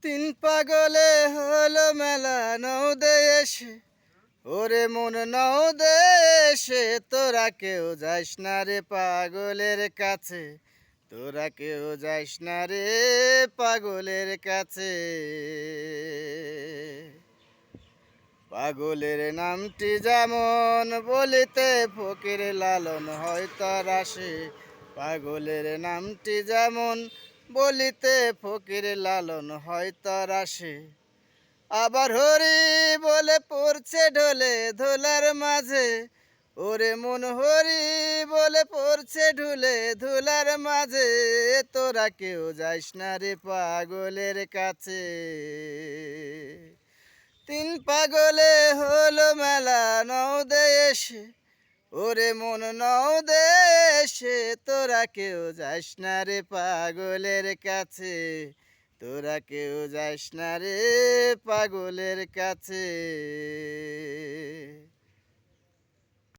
তিন পাগলে হলো মেলা নৌদে এসে, ওরে মন নৌদে এসে, তোরা কেউ যাইস না রে পাগলের কাছে, তোরা কেউ যাইস না রে পাগলের কাছে। পাগলের নামটি যেমন বলিতে ফকির লালন হয় তার আসে, পাগলের নামটি যেমন বলিতে ফকির লালন হয় তার আসে। আবার হরি বলে পড়ছে ঢোলে ধুলার মাঝে, ওরে মন হরি বলে পড়ছে ঢুলে ধুলার মাঝে, তোরা কেউ যাইস না রে পাগলের কাছে। তিন পাগলে হলো মেলা নৌদে এসে, ওরে মন নৌদে এসে, তোরা কেউ যাইস না রে পাগলের কাছে, তোরা কেউ যাইস না রে পাগলের কাছে।